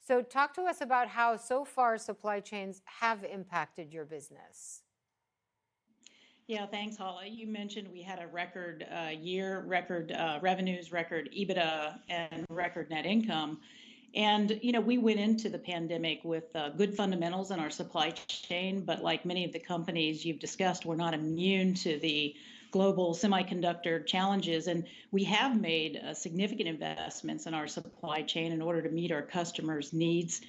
So talk to us about how so far supply chains have impacted your business. Yeah, thanks, Hala. You mentioned we had a record year, record revenues, record EBITDA, and record net income. And, we went into the pandemic with good fundamentals in our supply chain, but like many of the companies you've discussed, we're not immune to the global semiconductor challenges. And we have made significant investments in our supply chain in order to meet our customers' needs.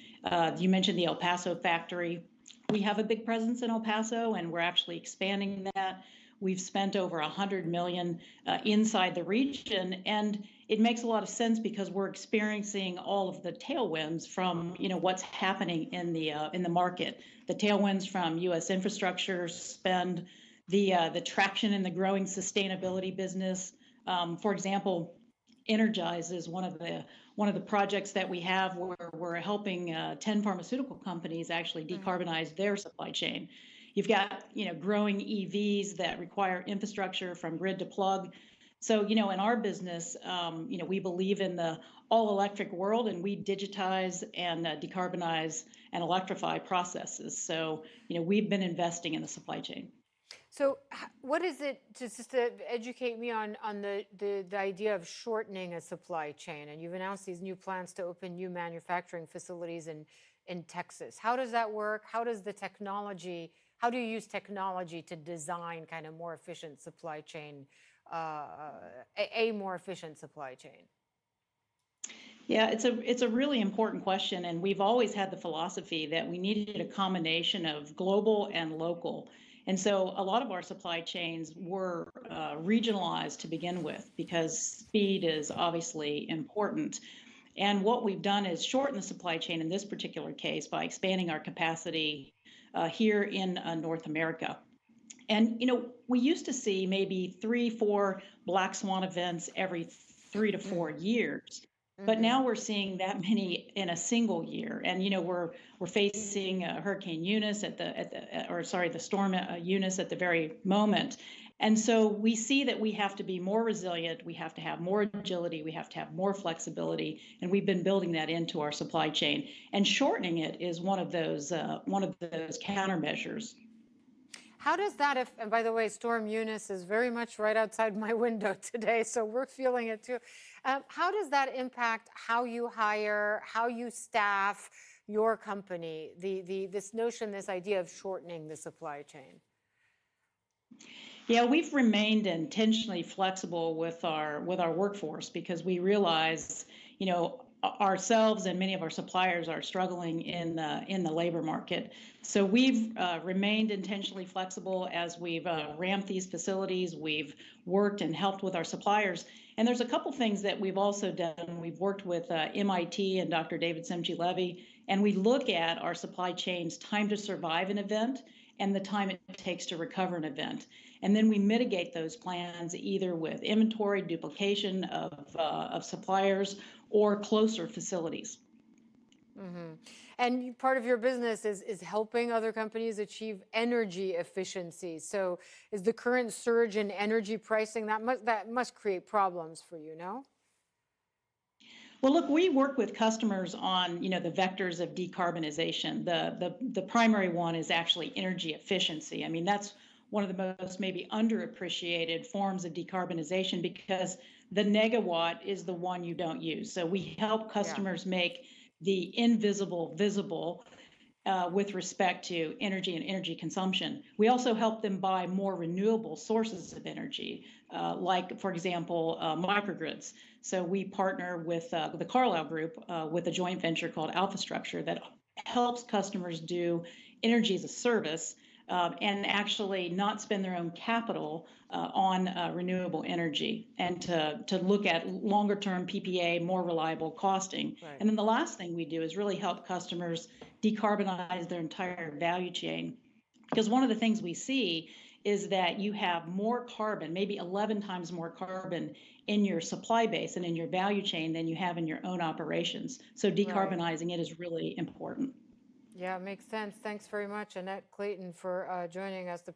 You mentioned the El Paso factory. We have a big presence in El Paso, and we're actually expanding that. We've spent over 100 million inside the region, and it makes a lot of sense because we're experiencing all of the tailwinds from what's happening in the market. The tailwinds from U.S. infrastructure spend, the traction in the growing sustainability business. For example, Energize is one of the projects that we have where we're helping 10 pharmaceutical companies actually decarbonize their supply chain. You've got growing EVs that require infrastructure from grid to plug. So in our business, we believe in the all electric world, and we digitize and decarbonize and electrify processes. So we've been investing in the supply chain. So what is it, just to educate me on the idea of shortening a supply chain? And you've announced these new plans to open new manufacturing facilities in Texas. How does that work? How do you use technology to design kind of more efficient supply chain, a more efficient supply chain? Yeah, it's a really important question, and we've always had the philosophy that we needed a combination of global and local. And so a lot of our supply chains were regionalized to begin with because speed is obviously important. And what we've done is shorten the supply chain in this particular case by expanding our capacity here in North America. And we used to see maybe 3, 4 black swan events every 3 to 4 years. But Hmm. now we're seeing that many in a single year, and we're facing Hurricane Eunice the storm Eunice at the very moment, and so we see that we have to be more resilient, we have to have more agility, we have to have more flexibility, and we've been building that into our supply chain. And shortening it is one of those countermeasures. How does that, if, and by the way, Storm Eunice is very much right outside my window today, so we're feeling it too. How does that impact how you hire, how you staff your company, this notion, this idea of shortening the supply chain? Yeah, we've remained intentionally flexible with our workforce because we realize, ourselves and many of our suppliers are struggling in the labor market. So we've remained intentionally flexible as we've ramped these facilities. We've worked and helped with our suppliers. And there's a couple things that we've also done. We've worked with MIT and Dr. David Simchi-Levy, and we look at our supply chain's time to survive an event and the time it takes to recover an event. And then we mitigate those plans either with inventory, duplication of suppliers, or closer facilities. Hmm. And part of your business is helping other companies achieve energy efficiency. So is the current surge in energy pricing, that must create problems for you, no? Well, look, we work with customers on, the vectors of decarbonization. The primary one is actually energy efficiency. I mean, that's one of the most maybe underappreciated forms of decarbonization because the negawatt is the one you don't use. So we help Yeah. customers make the invisible visible with respect to energy and energy consumption. We also help them buy more renewable sources of energy, like, for example, microgrids. So we partner with the Carlyle Group with a joint venture called Alpha Structure that helps customers do energy as a service and actually not spend their own capital on renewable energy and to look at longer term PPA, more reliable costing. Right. And then the last thing we do is really help customers decarbonize their entire value chain. Because one of the things we see is that you have more carbon, maybe 11 times more carbon in your supply base and in your value chain than you have in your own operations. So Right. decarbonizing it is really important. Yeah, it makes sense. Thanks very much, Annette Clayton, for joining us. The